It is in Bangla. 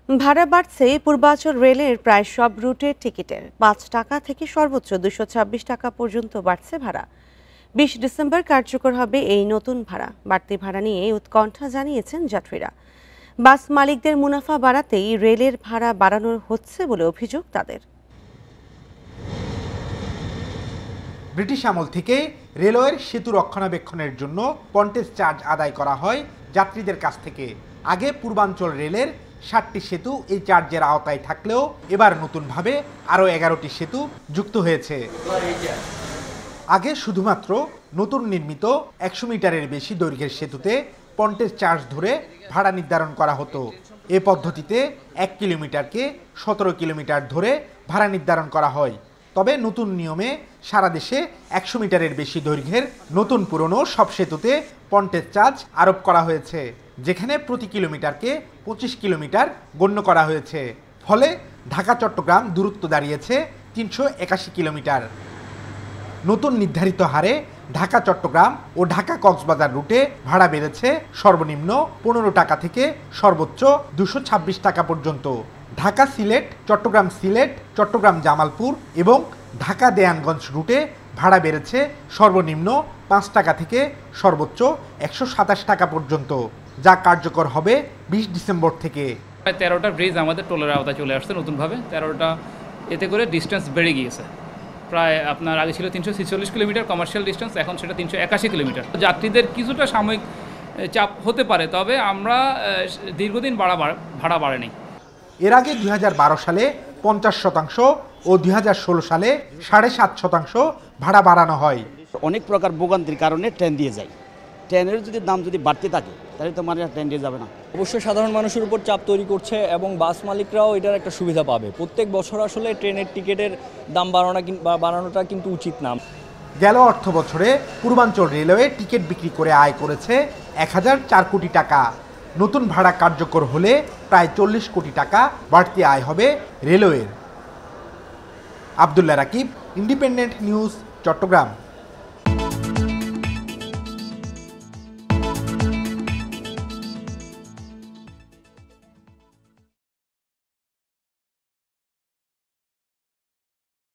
ভাড়া বাড়ছে। পূর্বাঞ্চল রেলের প্রায় সব রুটের টিকিটের ৫ টাকা থেকে সর্বোচ্চ ২২৬ টাকা পর্যন্ত বাড়ছে ভাড়া। ২০ ডিসেম্বর কার্যকর হবে এই নতুন ভাড়া। বাড়তি ভাড়া নিয়ে উৎকণ্ঠা জানিয়েছেন যাত্রীরা। বাস মালিকদের মুনাফা বাড়াতেই রেলের ভাড়া বাড়ানো হচ্ছে বলে অভিযোগ তাদের। ব্রিটিশ আমল থেকে রেলওয়ের সেতু রক্ষণাবেক্ষণের জন্য পন্টেজ চার্জ আদায় করা হয় যাত্রীদের কাছ থেকে। আগে পূর্বাঞ্চল রেলের ৭টি সেতু এই চার্জের আওতায় থাকলেও এবার নতুনভাবে আরও ১১টি সেতু যুক্ত হয়েছে। আগে শুধুমাত্র নতুন নির্মিত ১০০ মিটারের বেশি দৈর্ঘ্যের সেতুতে পন্টেজ চার্জ ধরে ভাড়া নির্ধারণ করা হতো। এ পদ্ধতিতে ১ কিলোমিটারকে ১৭ কিলোমিটার ধরে ভাড়া নির্ধারণ করা হয়। তবে নতুন নিয়মে সারা দেশে ১০০ মিটারের বেশি দৈর্ঘ্যের নতুন পুরনো সব সেতুতে পন্টেজ চার্জ আরোপ করা হয়েছে, যেখানে প্রতি কিলোমিটারকে ২৫ কিলোমিটার গণ্য করা হয়েছে। ফলে ঢাকা চট্টগ্রাম দূরত্ব দাঁড়িয়েছে ৩৮১ কিলোমিটার। নতুন নির্ধারিত হারে ঢাকা চট্টগ্রাম ও ঢাকা কক্সবাজার রুটে ভাড়া বেড়েছে সর্বনিম্ন ১৫ টাকা থেকে সর্বোচ্চ ২২৬ টাকা পর্যন্ত। ঢাকা সিলেট, চট্টগ্রাম সিলেট, চট্টগ্রাম জামালপুর এবং ঢাকা দেয়ানগঞ্জ রুটে ভাড়া বেড়েছে সর্বনিম্ন ৫ টাকা থেকে সর্বোচ্চ ১২৭ টাকা পর্যন্ত, যা কার্যকর হবে ২০ ডিসেম্বর থেকে। প্রায় ১৩টা ব্রিজ আমাদের টোলের আওতায় চলে আসছে নতুনভাবে। ১৩টা, এতে করে ডিস্টেন্স বেড়ে গিয়েছে। প্রায় আপনার আগে ছিল ৩৪৬ কিলোমিটার কমার্শিয়াল ডিস্টেন্স, এখন সেটা ৩৮১ কিলোমিটার। যাত্রীদের কিছুটা সাময়িক চাপ হতে পারে, তবে আমরা দীর্ঘদিন ভাড়া বাড়েনি। এর আগে ২০১২ সালে ৫০% ও ২০১৬ সালে ৭.৫% ভাড়া বাড়ানো হয়। অনেক প্রকার ভোগান্তির কারণে ট্রেন দিয়ে যায়। ট্রেনের দাম যদি বাড়তে থাকে তাহলে তো মানে ট্রেন দিয়ে যাবে না। অবশ্যই সাধারণ মানুষের উপর চাপ তৈরি করছে এবং বাস মালিকরাও এটার একটা সুবিধা পাবে। প্রত্যেক বছর আসলে ট্রেনের টিকিটের দাম বাড়ানোটা কিন্তু উচিত না। গেল অর্থ বছরে পূর্বাঞ্চল রেলওয়ে টিকিট বিক্রি করে আয় করেছে ১০০৪ কোটি টাকা। নতুন ভাড়া কার্যকর হলে প্রায় ৪০ কোটি টাকা বাড়তি আয় হবে রেলওয়ের। Abdullah Rakib, Independent News, Chittagong.